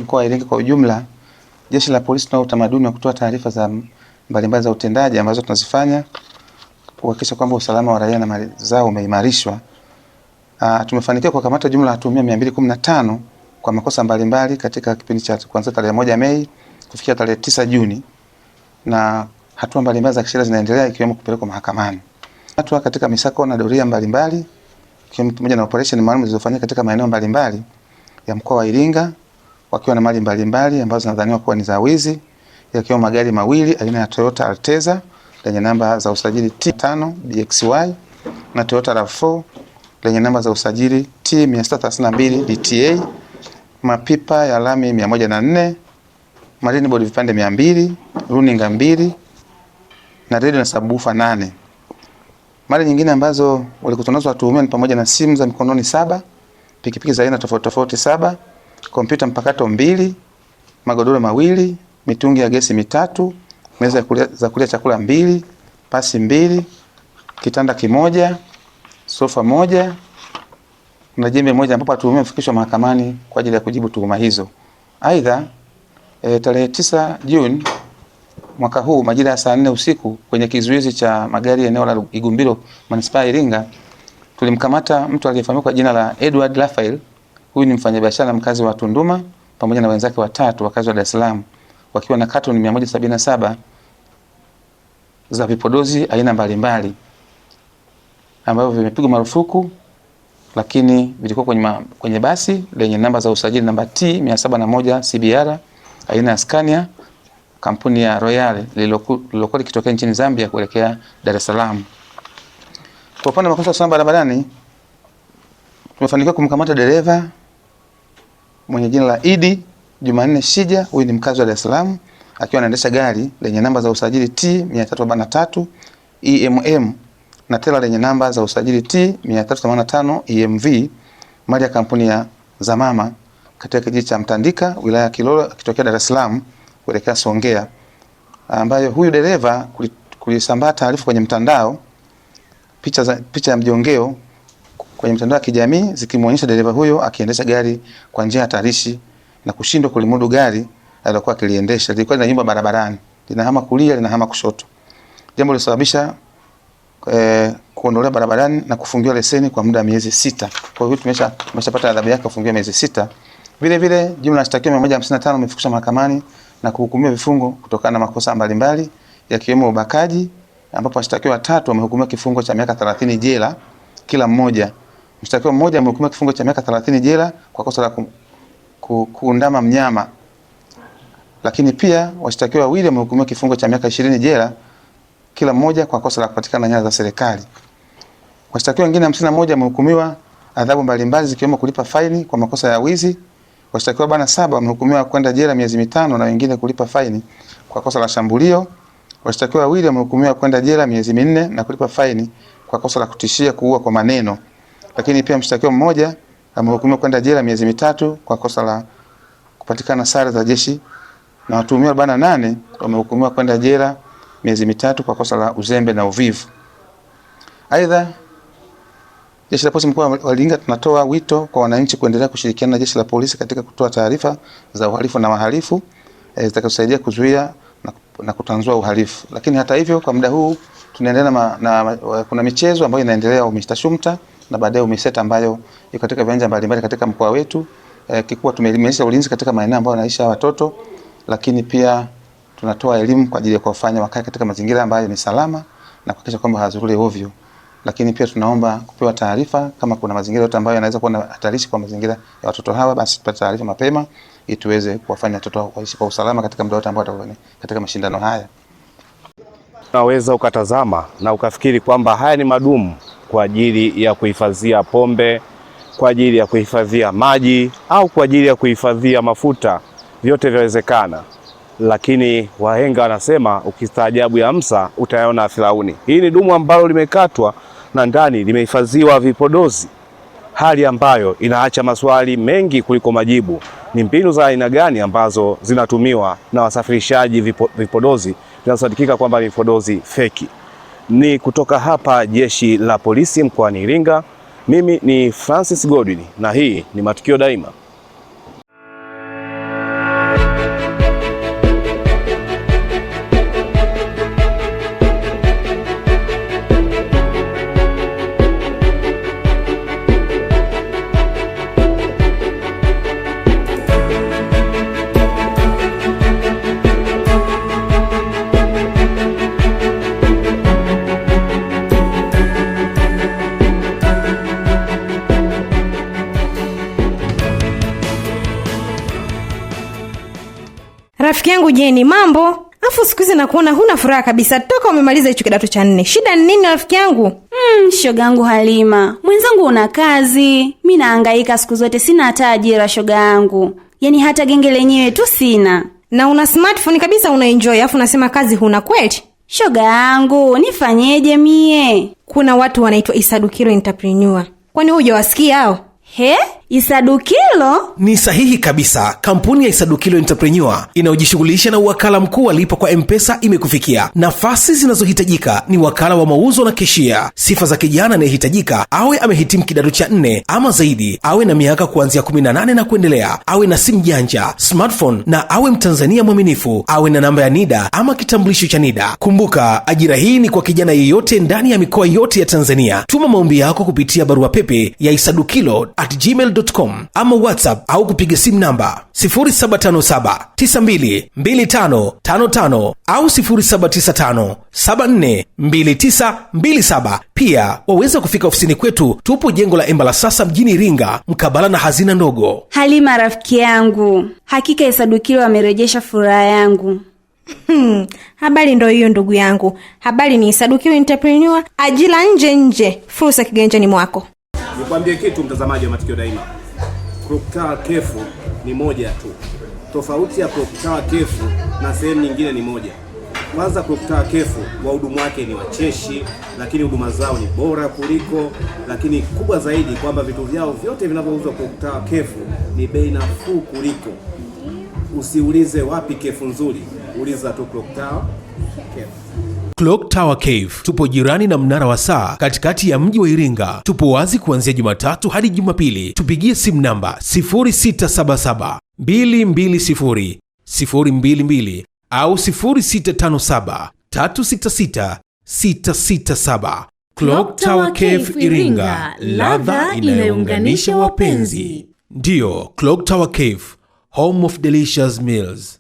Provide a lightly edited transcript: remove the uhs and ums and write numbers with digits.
Mkoa wa Iringa kwa ujumla, Jeshi la Polisi tuna utamaduni wa kutoa taarifa za mbalimbali za utendaji ambazo tunazifanya kuhakikisha kwamba usalama wa raia na mali zao umeimarishwa. Tumefanikiwa kukamata jumla ya watuhumiwa 215 kwa makosa mbalimbali katika kipindi cha kuanzia tarehe 1 Mei kufikia tarehe 9 Juni, na hatua mbalimbali za kisheria zinaendelea ikiwemo kupelekwa mahakamani. Hatua katika misako na doria mbalimbali ikiwemo pamoja na operation maalum zilizofanyika katika maeneo mbalimbali ya mkoa wa Iringa, wakiwa na mali mbalimbali ambazo zinadhaniwa kuwa ni za wizi, yakiwa magari mawili aina ya Toyota Alteza lenye namba za usajili T5 BXY na Toyota RAV4 lenye namba za usajili T632 DTA, mapipa ya lami 104, marine board vipande 200, runinga 2 na radio na subwoofer 8. Mali nyingine ambazo walikutwa nazo watuhumiwa ni pamoja na simu za mikononi 7, pikipiki za aina tofauti tofauti 7, kompyuta mpakato 2, magodoro 2, mitungi ya gesi 3, meza za kulia chakula 2, pasi 2, kitanda kimoja, sofa 1 na jembe moja, ambapo watuhumiwa wamefikishwa mahakamani kwa ajili ya kujibu tuhuma hizo. Aidha, tarehe 9 Juni mwaka huu majira ya saa 4 usiku kwenye kizuizi cha magari eneo la Igumbiro Manispaa ya Iringa, tulimkamata mtu aliyefahamika kwa jina la Edward Raphael. Huyu ni mfanyabiashara mkazi wa Tunduma pamoja na wenzake watatu wakazi wa Dar es Salaam, wakiwa na katoni 177 za vipodozi aina mbalimbali ambavyo vimepigwa marufuku, lakini vilikuwa kwenye basi lenye namba za usajili namba T701 CBR aina ya Scania kampuni ya Royal lililokuwa likitokea nchini Zambia kuelekea Dar es Salaam. Kwa upande wa makosa ya usalama barabarani, tumefanikiwa kumkamata dereva mwenye jina la Idi Jumanne Shija. Huyu ni mkazi wa Dar es Salaam akiwa anaendesha gari lenye namba za usajili T343 EMM na tela lenye namba za usajili T385 EMV, mali ya kampuni ya Zamama katika kijiji cha Mtandika wilaya ya Kilolo akitokea Dar es Salaam kuelekea Songea, ambayo huyu dereva kulisambaa taarifa kwenye mtandao, picha ya mjongeo kwenye mtandao wa kijamii zikimuonyesha dereva huyo akiendesha gari kwa njia hatarishi na kushindwa kulimudu gari alilokuwa akiliendesha. Lilikuwa linayumba barabarani, linahama kulia, linahama kushoto, jambo lilisababisha kuondolewa barabarani na kufungiwa leseni kwa muda wa miezi 6. Kwa hiyo tumeshapata adhabu yake, kufungiwa miezi 6. Vile vile jumla ya washtakiwa 155 wamefikishwa mahakamani na kuhukumiwa vifungo kutokana na makosa mbalimbali yakiwemo ubakaji, ambapo washtakiwa 3 wamehukumiwa kifungo cha miaka 30 jela kila mmoja. Mshtakiwa mmoja amehukumiwa kifungo cha miaka 30 jela kwa kosa la kuundama mnyama. Lakini pia washtakiwa 2 wamehukumiwa kifungo cha miaka 20 jela kila mmoja kwa kosa la kupatikana nyara za serikali. Washtakiwa wengine 51 wamehukumiwa adhabu mbalimbali zikiwemo kulipa faini kwa makosa ya wizi. Washtakiwa 7 wamehukumiwa kwenda jela miezi 5 na wengine kulipa faini kwa kosa la shambulio. Washtakiwa 2 wamehukumiwa kwenda jela miezi 4 na kulipa faini kwa kosa la kutishia kuua kwa maneno. Lakini pia mshtakiwa mmoja amehukumiwa kwenda jela miezi 3 kwa kosa la kupatikana sare za jeshi, na watuhumiwa 48 wamehukumiwa kwenda jela miezi 3 kwa kosa la uzembe na uvivu. Aidha, Jeshi la Polisi mkoa wa Iringa tunatoa wito kwa wananchi kuendelea kushirikiana na Jeshi la Polisi katika kutoa taarifa za uhalifu na wahalifu zitakazosaidia kuzuia na kutanzua uhalifu. Lakini hata hivyo, kwa muda huu tunaendelea kuna michezo ambayo inaendelea UMISTA na baadaye UMISETA ambayo iko katika viwanja mbalimbali katika mkoa wetu. Kikubwa tumeimarisha ulinzi katika maeneo ambayo wanaishi watoto, lakini pia tunatoa elimu kwa ajili ya kuwafanya wakae katika mazingira ambayo ni salama na kuhakikisha kwamba hazururi ovyo. Lakini pia tunaomba kupewa taarifa kama kuna mazingira yote ambayo yanaweza kuwa na hatarishi kwa mazingira ya watoto hawa, basi tupate taarifa mapema ili tuweze kuwafanya watoto waishi kwa usalama katika muda wote ambao watakuwa katika mashindano haya. Unaweza ukatazama na ukafikiri kwamba haya ni madumu kwa ajili ya kuhifadhia pombe, kwa ajili ya kuhifadhia maji au kwa ajili ya kuhifadhia mafuta. Vyote vyawezekana, lakini wahenga wanasema ukistaajabu ya Musa utayaona Firauni. Hii ni dumu ambalo limekatwa na ndani limehifadhiwa vipodozi, hali ambayo inaacha maswali mengi kuliko majibu. Ni mbinu za aina gani ambazo zinatumiwa na wasafirishaji vipodozi vinasadikika kwamba ni vipodozi feki? Ni kutoka hapa Jeshi la Polisi mkoani Iringa. Mimi ni Francis Godwin na hii ni Matukio Daima. Rafiki yangu Jeni, mambo? Afu siku hizi nakuona huna furaha kabisa toka umemaliza hicho kidato cha 4. Shida ni nini rafiki yangu? Shogangu Halima, mwenzangu una kazi. Mimi nahangaika siku zote, sina hata ajira shogangu. Yaani hata genge lenyewe tu sina. Na una smartphone kabisa unaenjoy, afu unasema kazi huna kweli? Shogangu, nifanyeje mie? Kuna watu wanaitwa Isadukilo Entrepreneur. Kwani hujawasikia hao? He? Isadukilo? Ni sahihi kabisa. Kampuni ya Isadukilo Entrepreneur inayojishughulisha na uwakala mkuu wa lipa kwa M-Pesa imekufikia. Nafasi zinazohitajika ni wakala wa mauzo na keshia. Sifa za kijana anayehitajika awe amehitimu kidato cha 4 ama zaidi, awe na miaka kuanzia 18 na kuendelea, awe na simu janja, smartphone, na awe Mtanzania mwaminifu, awe na namba ya NIDA ama kitambulisho cha NIDA. Kumbuka, ajira hii ni kwa kijana yeyote ndani ya mikoa yote ya Tanzania. Tuma maombi yako kupitia barua pepe ya isadukilo@gmail.com ama WhatsApp au kupiga simu namba 0757922555 au 0795742927. Pia waweza kufika ofisini kwetu, tupo jengo la Embalasasa mjini Iringa, mkabala na hazina ndogo. Halima rafiki yangu, hakika Isadukilo amerejesha furaha yangu. Habari ndo hiyo ndugu yangu. Habari ni Isadukilo Entrepreneur, ajira nje, fursa kiganjani mwako. Nikwambie kitu mtazamaji wa Matukio Daima. Clock Tower Kefu ni moja tu. Tofauti ya Clock Tower Kefu na sehemu nyingine ni moja. Kwanza Clock Tower Kefu wahudumu wake ni wacheshi, lakini huduma zao ni bora kuliko, lakini kubwa zaidi kwamba vitu vyao vyote vinavyouzwa Clock Tower Kefu ni bei nafuu kuliko. Usiulize wapi kefu nzuri, uliza tu Clock Tower Kefu. Clock Tower Cave tupo jirani na mnara wa saa katikati ya mji wa Iringa. Tupo wazi kuanzia Jumatatu hadi Jumapili. Tupigie simu namba 0677220022 au 0657366667. Clock Tower Cave Iringa, ladha inayounganisha wapenzi. Ndiyo, Clock Tower Cave, home of delicious meals.